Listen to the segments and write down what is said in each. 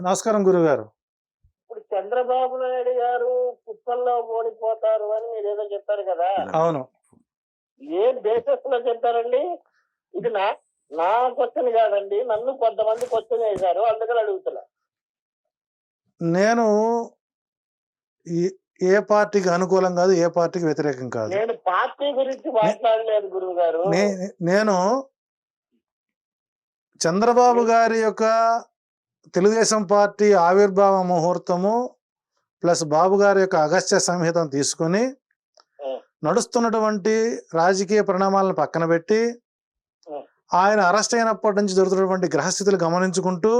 నమస్కారం గురుగారు. ఇప్పుడు చంద్రబాబు నాయుడు గారు కుప్పంలో ఓడిపోతారు అని మీరు ఏదో చెప్పారు కదా. అవును. ఏ బేసిస్ లో చెప్పారండి? ఇది నా క్వశ్చన్ కాదండి, నన్ను కొంతమంది క్వశ్చన్ వేశారు, అందుకని అడుగుతున్నా. నేను ఏ పార్టీకి అనుకూలం కాదు, ఏ పార్టీకి వ్యతిరేకం కాదు. నేను పార్టీ గురించి మాట్లాడలేదు గురువు గారు. నేను చంద్రబాబు గారి యొక్క తెలుగుదేశం పార్టీ ఆవిర్భావ ముహూర్తము ప్లస్ బాబు గారి యొక్క అగస్త్య సంహితం తీసుకుని నడుస్తున్నటువంటి రాజకీయ పరిణామాలను పక్కన పెట్టి ఆయన అరెస్ట్ అయినప్పటి నుంచి జరుగుతున్నటువంటి గ్రహస్థితులు గమనించుకుంటూ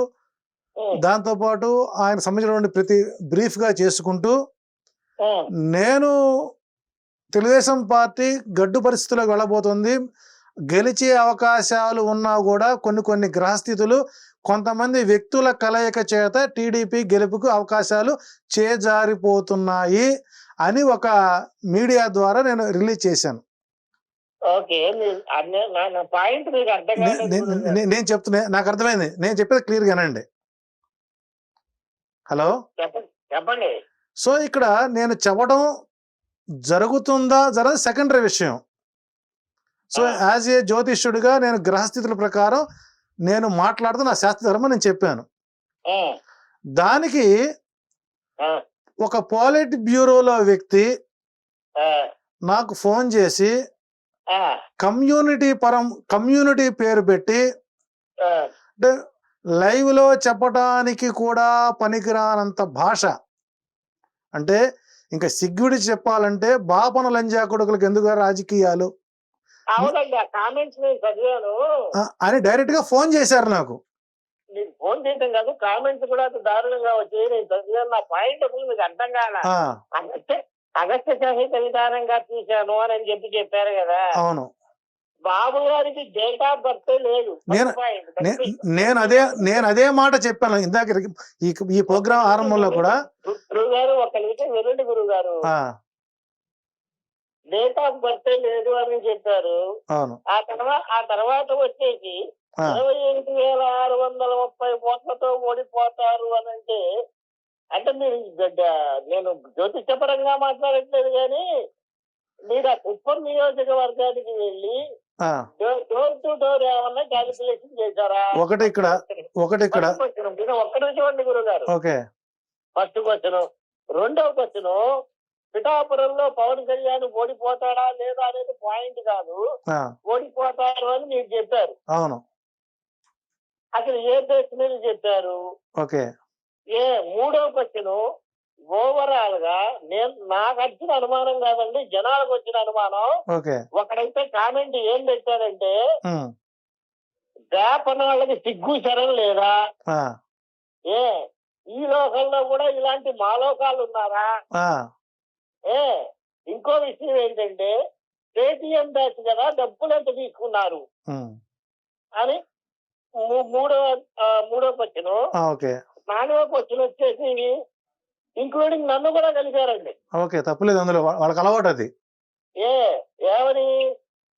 దాంతోపాటు ఆయన సంబంధించినటువంటి ప్రతి బ్రీఫ్గా చేసుకుంటూ నేను తెలుగుదేశం పార్టీ గడ్డు పరిస్థితులకు వెళ్ళబోతుంది, గెలిచే అవకాశాలు ఉన్నా కూడా కొన్ని గ్రహస్థితులు కొంతమంది వ్యక్తుల కలయిక చేత టీడీపీ గెలుపుకు అవకాశాలు చేజారిపోతున్నాయి అని ఒక మీడియా ద్వారా నేను రిలీజ్ చేశాను. నేను చెప్తున్నా, నాకు అర్థమైంది, నేను చెప్పేది క్లియర్గా వినండి. హలో, చెప్పండి. సో ఇక్కడ నేను చెప్పడం జరుగుతుందా జరగదు సెకండరీ విషయం. సో యాజ్ ఏ జ్యోతిష్యుడిగా నేను గ్రహస్థితుల ప్రకారం నేను మాట్లాడుతూ నా శాస్త్ర ధర్మం నేను చెప్పాను. దానికి ఒక పాలిట్ బ్యూరోలో వ్యక్తి నాకు ఫోన్ చేసి కమ్యూనిటీ పేరు పెట్టి అంటే లైవ్ లో చెప్పడానికి కూడా పనికిరానంత భాష, అంటే ఇంకా సిగ్గుడి చెప్పాలంటే బాపన లంజా కొడుకులకు ఎందుకు రాజకీయాలు అని డైరెక్ట్ గా ఫోన్ చేశారు నాకు. ఫోన్ చేయటం కాదు, కామెంట్స్ కూడా దారుణంగా వచ్చి నేను చదివాను. నా పాయింట్ మీకు అర్థం కాల. అగస్త్య సంహిత విధానంగా చూశాను అని చెప్పారు కదా. అవును, బాబు గారికి డేట్ ఆఫ్ బర్త్ లేదు. నేను అదే మాట చెప్పాను ఇందాక ఈ ప్రోగ్రామ్ ఆరంభంలో కూడా. గురువు గారు ఒక నిమిషం వినండి గురువు గారు, డేట్ ఆఫ్ బర్త్ లేదు అని చెప్పారు. ఆ తర్వాత వచ్చేసి 28,630 ఓట్లతో ఓడిపోతారు అని అంటే మీరు నేను జ్యోతిషపరంగా మాట్లాడట్లేదు కానీ మీరు ఆ కుప్పం నియోజకవర్గానికి వెళ్ళి డోర్ టు డోర్ ఏమన్నా క్యాలిక్యులేషన్ చేశారా? ఒకటి ఇక్కడ ఒక్కటి చూడండి గురువు గారు. First question. రెండవ క్వశ్చన్, పిఠాపురంలో పవన్ కళ్యాణ్ ఓడిపోతాడా లేదా అనేది పాయింట్ కాదు, ఓడిపోతారు అని మీరు చెప్పారు. అవును, అసలు ఏ బేస్ మీద చెప్పారు? మూడవ క్వశ్చన్, ఓవరాల్ గా నాకు వచ్చిన అనుమానం కాదండి, జనాలకు వచ్చిన అనుమానం. ఒకడైతే కామెంట్ ఏం పెట్టారంటే వేపన వాళ్ళకి సిగ్గు శరం లేదా, ఈ లోకంలో కూడా ఇలాంటి మాలోకాలు ఉన్నారా? ఇంకో విషయం ఏంటంటే పేటిఎం బ్యాచ్ కదా, డబ్బులు ఎంత తీసుకున్నారు అని మూడో క్వశ్చన్. నాలుగో క్వశ్చన్ వచ్చేసి ఇంక్లూడింగ్ నన్ను కూడా కలిపారండి. తప్పలేదు, అందులో వాళ్ళకి అలవాటు అది. ఏమని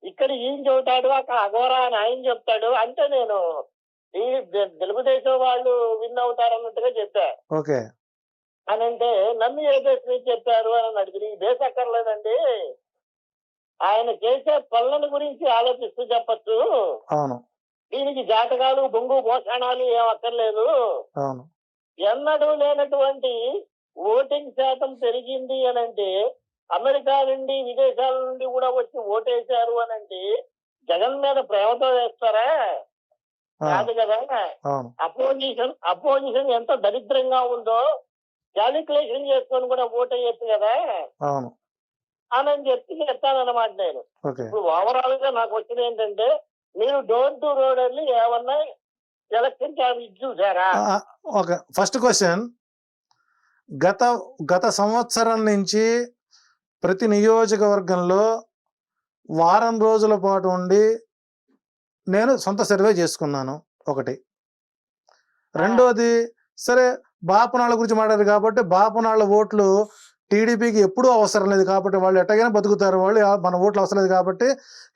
ఇక్కడ ఈయన చెబుతాడు, అక్కడ అఘోరా అని ఆయన చెప్తాడు, అంటే నేను ఈ తెలుగుదేశం వాళ్ళు విన్ అవుతారు అన్నట్టుగా చెప్పా. అని అంటే నన్ను ఏ బేస్ మీద చెప్పారు అని అడిగి, ఈ బేస్ అక్కర్లేదండి, ఆయన చేసే పనుల గురించి ఆలోచిస్తూ చెప్పచ్చు, దీనికి జాతకాలు బొంగు మోసాణాలు ఏం అక్కర్లేదు, ఎన్నడూ లేనటువంటి ఓటింగ్ శాతం పెరిగింది అనంటే అమెరికా నుండి విదేశాల నుండి కూడా వచ్చి ఓటేశారు అనంటే జగన్ మీద ప్రేమతో వేస్తారా? కాదు కదా. అపోజిషన్ ఎంత దరిద్రంగా ఉందో క్యాలిక్యులేషన్ చేసుకొని కూడా ఓటేయచ్చు కదా అని చెప్తానన్నమాట నేను. ఇప్పుడు ఓవరాల్ గా నాకు వచ్చింది ఏంటంటే, మీరు డోర్ టు రోడ్ వెళ్ళి ఏమన్నా ఎలక్షన్ క్యాండిడేట్ చూసారా? ఫస్ట్ క్వశ్చన్, గత సంవత్సరం నుంచి ప్రతి నియోజకవర్గంలో వారం రోజుల పాటు ఉండి నేను సొంత సర్వే చేసుకున్నాను. ఒకటి. రెండోది, సరే బాపనాళ్ళ గురించి మాట్లాడారు కాబట్టి బాపనాళ్ళ ఓట్లు టీడీపీకి ఎప్పుడూ అవసరం లేదు కాబట్టి వాళ్ళు ఎట్టగైనా బతుకుతారు, వాళ్ళు మన ఓట్లు అవసరం లేదు కాబట్టి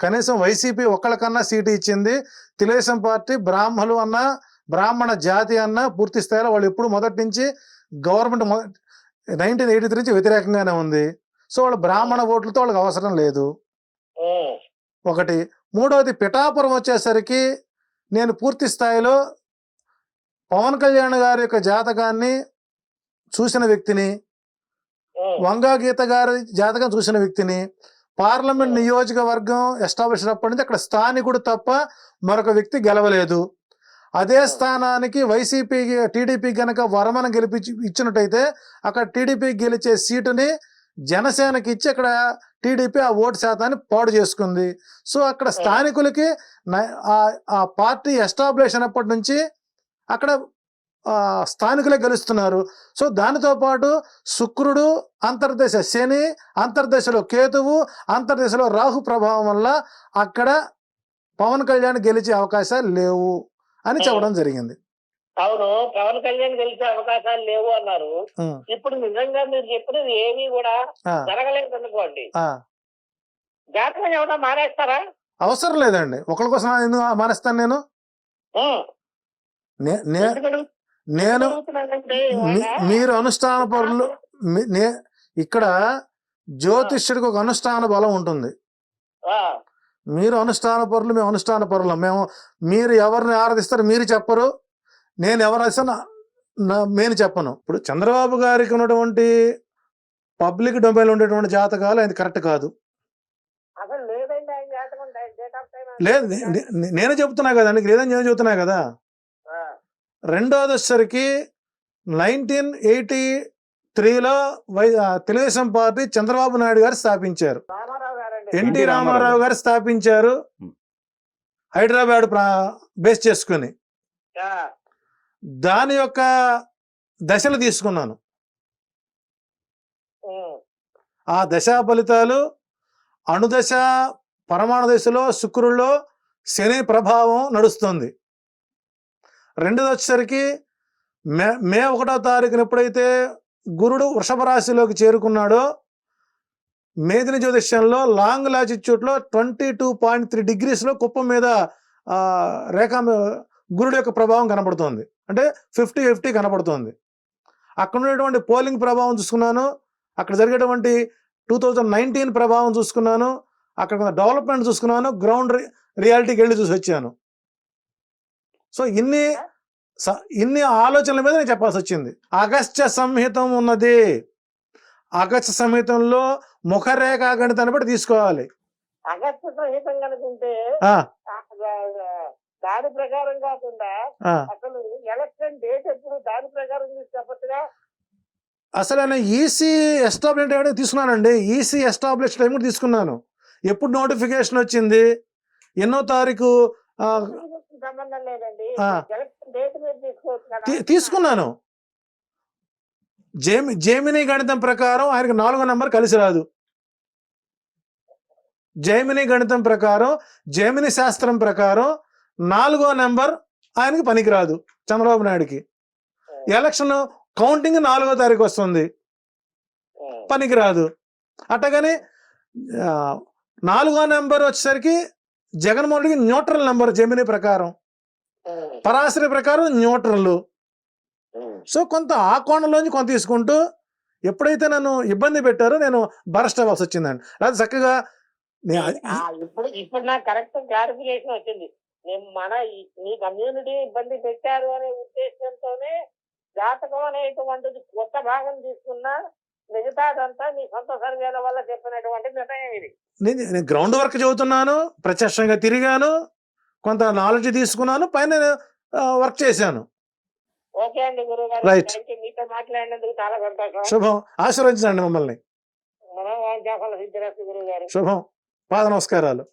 కనీసం వైసీపీ ఒక్కళ్ళకన్నా సీటు ఇచ్చింది, తెలుగుదేశం పార్టీ బ్రాహ్మలు అన్నా బ్రాహ్మణ జాతి అన్న పూర్తి స్థాయిలో వాళ్ళు ఎప్పుడు మొదటి నుంచి గవర్నమెంట్ 1983 నుంచి వ్యతిరేకంగానే ఉంది. సో వాళ్ళు బ్రాహ్మణ ఓట్లతో వాళ్ళకి అవసరం లేదు ఒకటి. మూడవది పిఠాపురం వచ్చేసరికి నేను పూర్తి స్థాయిలో పవన్ కళ్యాణ్ గారి యొక్క జాతకాన్ని చూసిన వ్యక్తిని, వంగా గీత గారి జాతకం చూసిన వ్యక్తిని. పార్లమెంట్ నియోజకవర్గం ఎస్టాబ్లిష్ అయినప్పటి నుంచి అక్కడ స్థానికుడు తప్ప మరొక వ్యక్తి గెలవలేదు. అదే స్థానానికి వైసీపీకి టీడీపీ కనుక వరమన గెలిపించి ఇచ్చినట్టయితే అక్కడ టీడీపీ గెలిచే సీటుని జనసేనకి ఇచ్చి అక్కడ టీడీపీ ఆ ఓటు శాతాన్ని పాడు చేసుకుంది. సో అక్కడ స్థానికులకి ఆ పార్టీ ఎస్టాబ్లిష్ అయినప్పటి నుంచి అక్కడ స్థానికులే గెలుస్తున్నారు. సో దానితో పాటు శుక్రుడు అంతర్దశ శని, అంతర్దశలో కేతువు, అంతర్దశలో రాహు ప్రభావం వల్ల అక్కడ పవన్ కళ్యాణ్ గెలిచే అవకాశాలు లేవు అని చెప్పడం జరిగింది. అవును, పవన్ కళ్యాణ్ గెలిచే అవకాశాలు లేవు అన్నారు. ఇప్పుడు నిజంగా మీరు చెప్పినది ఏమీ కూడా జరగలేదు అనుకోండి, జాతకం ఏమన్నా మానేస్తారా? అవసరం లేదండి. ఒకరి కోసం ఎందుకు మానేస్తాను నేను? నేను మీరు అనుష్ఠాన పరులు, ఇక్కడ జ్యోతిష్యుడికి ఒక అనుష్ఠాన బలం ఉంటుంది. మీరు అనుష్ఠాన పరులు, మేము అనుష్ఠాన పరులం. మీరు ఎవరిని ఆరాధిస్తారు మీరు చెప్పరు, నేను ఎవరైనా నేను చెప్పను. ఇప్పుడు చంద్రబాబు గారికి ఉన్నటువంటి పబ్లిక్ డొమైన్ ఉండేటువంటి జాతకాలు అది కరెక్ట్ కాదు. లేదు, నేనే చెప్తున్నా కదా, నీకు లేదని నేను చెబుతున్నా కదా. రెండోది వచ్చేసరికి 1983లో తెలుగుదేశం పార్టీ చంద్రబాబు నాయుడు గారు స్థాపించారు, ఎన్టీ రామారావు గారు స్థాపించారు, హైదరాబాద్ బేస్ చేసుకుని. దాని యొక్క దశలు తీసుకున్నాను. ఆ దశా ఫలితాలు అణుదశ పరమాణు దశలో శుక్రుల్లో శని ప్రభావం నడుస్తుంది. రెండోది వచ్చేసరికి మే 1వ తారీఖున ఎప్పుడైతే గురుడు వృషభ రాశిలోకి చేరుకున్నాడో మేదిని జ్యోతిష్యంలో లాంగ్ లాటిట్యూడ్లో 22.3 degreesలో కుప్పం మీద రేఖా గురుడు యొక్క ప్రభావం కనపడుతుంది. అంటే 50-50 కనపడుతుంది. అక్కడ ఉండేటువంటి పోలింగ్ ప్రభావం చూసుకున్నాను, అక్కడ జరిగేటువంటి 2019 ప్రభావం చూసుకున్నాను, అక్కడ డెవలప్మెంట్ చూసుకున్నాను, గ్రౌండ్ రియాలిటీకి వెళ్ళి చూసి వచ్చాను. సో ఇన్ని ఆలోచనల మీద నేను చెప్పాల్సి వచ్చింది. అగస్త్య సంహితం ఉన్నది. అగస్త్య సంహితంలో ముఖరేఖా గణితాన్ని బట్టి తీసుకోవాలి. అగస్త్య సంహితం కనుకుంటే దాని ప్రకారం కాకుండా అసలు ఎలక్షన్ డేట్ ఎప్పుడు దాని ప్రకారం చెప్పచ్చుగా. అసలు ఆయన ఈసీ ఎస్టాబ్లిష్ టైం తీసుకున్నానండి. ఈసీ ఎస్టాబ్లిష్ టైం కూడా తీసుకున్నాను. ఎప్పుడు నోటిఫికేషన్ వచ్చింది, ఎన్నో తారీఖు సంబంధం లేదండి, తీసుకున్నాను. జైమిని గణితం ప్రకారం ఆయనకి 4వ నెంబర్ కలిసి రాదు. జైమిని గణితం ప్రకారం, జైమిని శాస్త్రం ప్రకారం 4వ నెంబర్ ఆయనకి పనికిరాదు చంద్రబాబు నాయుడికి. ఎలక్షన్ కౌంటింగ్ 4వ తారీఖు వస్తుంది, పనికిరాదు. అట్టగాని 4వ నెంబర్ వచ్చేసరికి జగన్మోహన్ రెడ్డికి న్యూట్రల్ నెంబర్ జైమిని ప్రకారం, పరాశరి ప్రకారం న్యూట్రల్. సో కొంత ఆ కోణంలోంచి కొంత తీసుకుంటూ ఎప్పుడైతే నన్ను ఇబ్బంది పెట్టారో నేను బరస్ట్ అవ్వాల్సి వచ్చిందండి. అది చక్కగా ఇప్పుడు నాకు కరెక్ట్ క్లారిఫికేషన్ వచ్చింది. మీ కమ్యూనిటీ ఇబ్బంది పెట్టారు అనే ఉద్దేశంతోనే జాతకం అనేటువంటిది కొత్త భాగం తీసుకున్నా, మిగతాదంతా మీ సొంత సర్వేల వల్ల చెప్పినటువంటి నిర్ణయం ఇది. నేను గ్రౌండ్ వర్క్ చదువుతున్నాను, ప్రత్యక్షంగా తిరిగాను, కొంత నాలెడ్జ్ తీసుకున్నాను, పైన వర్క్ చేశాను. ఓకే అండి గురువు గారు, మీతో మాట్లాడినందుకు చాలా సంతోషం. శుభం. ఆశీర్వదించండి మమ్మల్ని. గురువు గారు శుభం. పాద నమస్కారాలు.